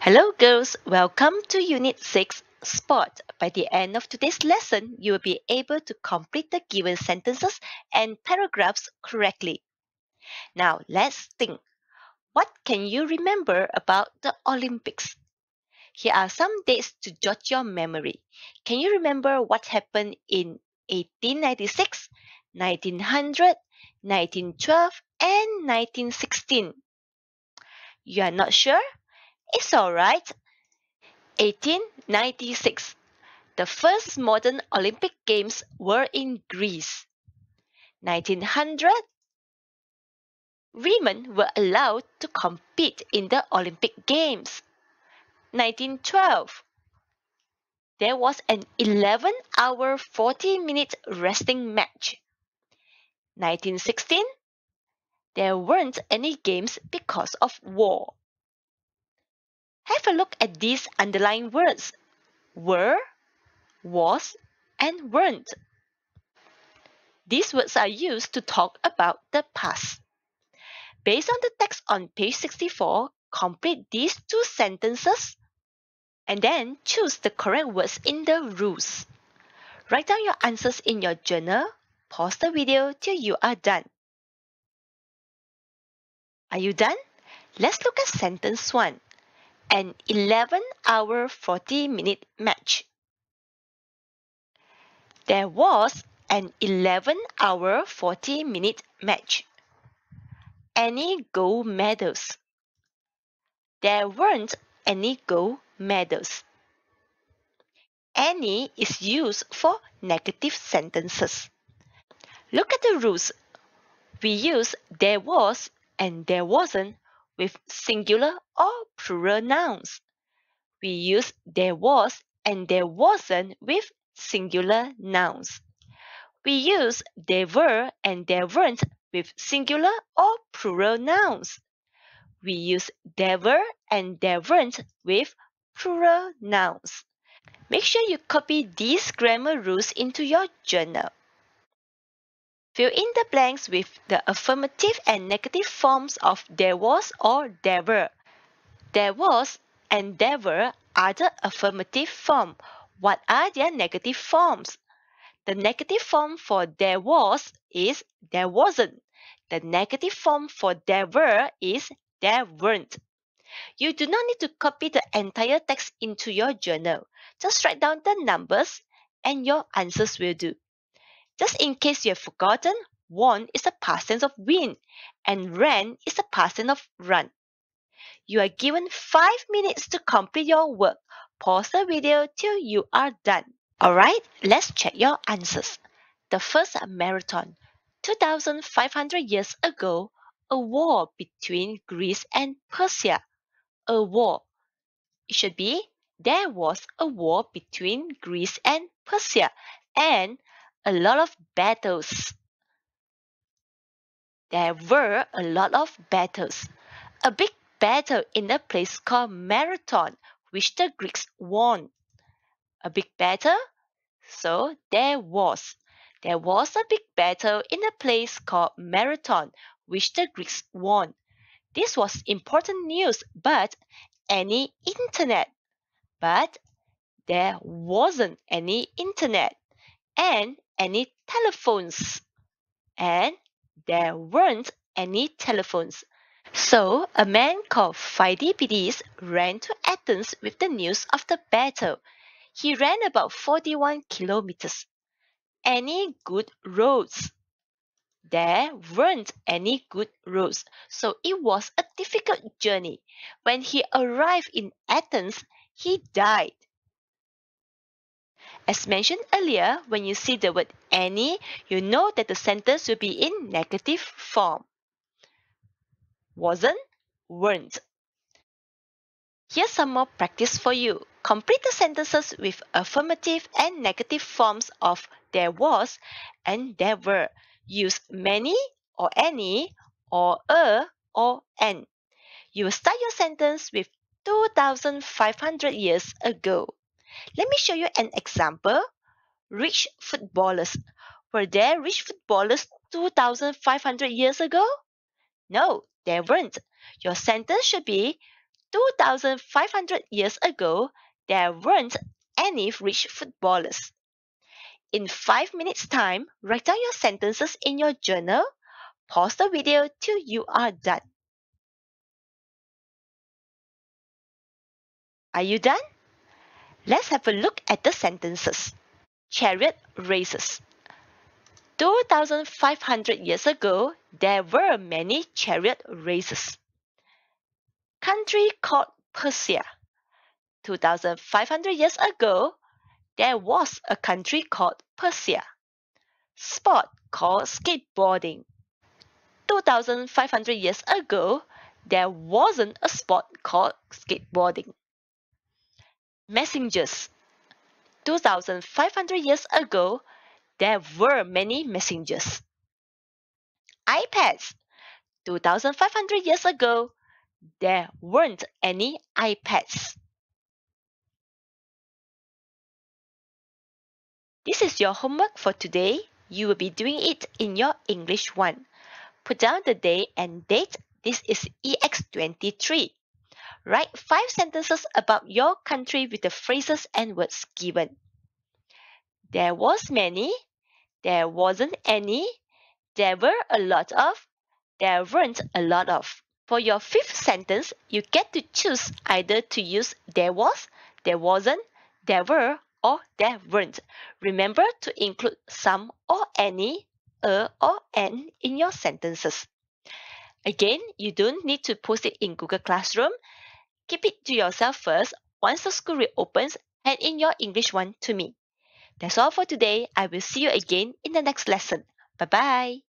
Hello girls, welcome to Unit 6 Sport. By the end of today's lesson, you will be able to complete the given sentences and paragraphs correctly. Now let's think. What can you remember about the Olympics? Here are some dates to jot your memory. Can you remember what happened in 1896, 1900, 1912, and 1916? You are not sure? It's alright. 1896. The first modern Olympic Games were in Greece. 1900. Women were allowed to compete in the Olympic Games. 1912. There was an 11-hour 40-minute wrestling match. 1916. There weren't any games because of war. Have a look at these underlying words: were, was, and weren't. These words are used to talk about the past. Based on the text on page 64, complete these two sentences and then choose the correct words in the rules. Write down your answers in your journal. Pause the video till you are done. Are you done? Let's look at sentence 1. An 11-hour 40-minute match. There was an 11-hour 40-minute match. Any gold medals? There weren't any gold medals. Any is used for negative sentences. Look at the rules. We use there was and there wasn't with singular or plural nouns. We use there was and there wasn't with singular nouns. We use there were and there weren't with singular or plural nouns. We use there were and there weren't with plural nouns. Make sure you copy these grammar rules into your journal. Fill in the blanks with the affirmative and negative forms of there was or there were. There was and there were are the affirmative form. What are their negative forms? The negative form for there was is there wasn't. The negative form for there were is there weren't. You do not need to copy the entire text into your journal. Just write down the numbers and your answers will do. Just in case you have forgotten, won is a past tense of win and ran is a past tense of run. You are given 5 minutes to complete your work. Pause the video till you are done. Alright, let's check your answers. The first marathon. 2,500 years ago, a war between Greece and Persia. A war. It should be there was a war between Greece and Persia and a lot of battles. There were a lot of battles. A big battle in a place called Marathon, which the Greeks won. A big battle? So there was. There was a big battle in a place called Marathon, which the Greeks won. This was important news, but any internet. But there wasn't any internet and any telephones. And there weren't any telephones. So a man called Pheidippides ran to Athens with the news of the battle. He ran about 41 kilometers. Any good roads? There weren't any good roads, so it was a difficult journey. When he arrived in Athens, he died. As mentioned earlier, when you see the word any, you know that the sentence will be in negative form. Wasn't, weren't. Here's some more practice for you. Complete the sentences with affirmative and negative forms of there was and there were. Use many or any or a or an. You will start your sentence with 2,500 years ago. Let me show you an example. Rich footballers. Were there rich footballers 2,500 years ago? No, there weren't. Your sentence should be 2,500 years ago, there weren't any rich footballers. In 5 minutes' time, write down your sentences in your journal. Pause the video till you are done. Are you done? Let's have a look at the sentences. Chariot races. 2,500 years ago, there were many chariot races. Country called Persia. 2,500 years ago, there was a country called Persia. Sport called skateboarding. 2,500 years ago, there wasn't a sport called skateboarding. Messengers. 2,500 years ago, there were many messengers. iPads. 2,500 years ago, there weren't any iPads. This is your homework for today. You will be doing it in your English 1. Put down the day and date. This is EX23. Write 5 sentences about your country with the phrases and words given. There was many. There wasn't any. There were a lot of. There weren't a lot of. For your 5th sentence, you get to choose either to use there was, there wasn't, there were, or there weren't. Remember to include some or any, a or an in your sentences. Again, you don't need to post it in Google Classroom. Keep it to yourself first once the school reopens and in your English 1 to me. That's all for today. I will see you again in the next lesson. Bye-bye.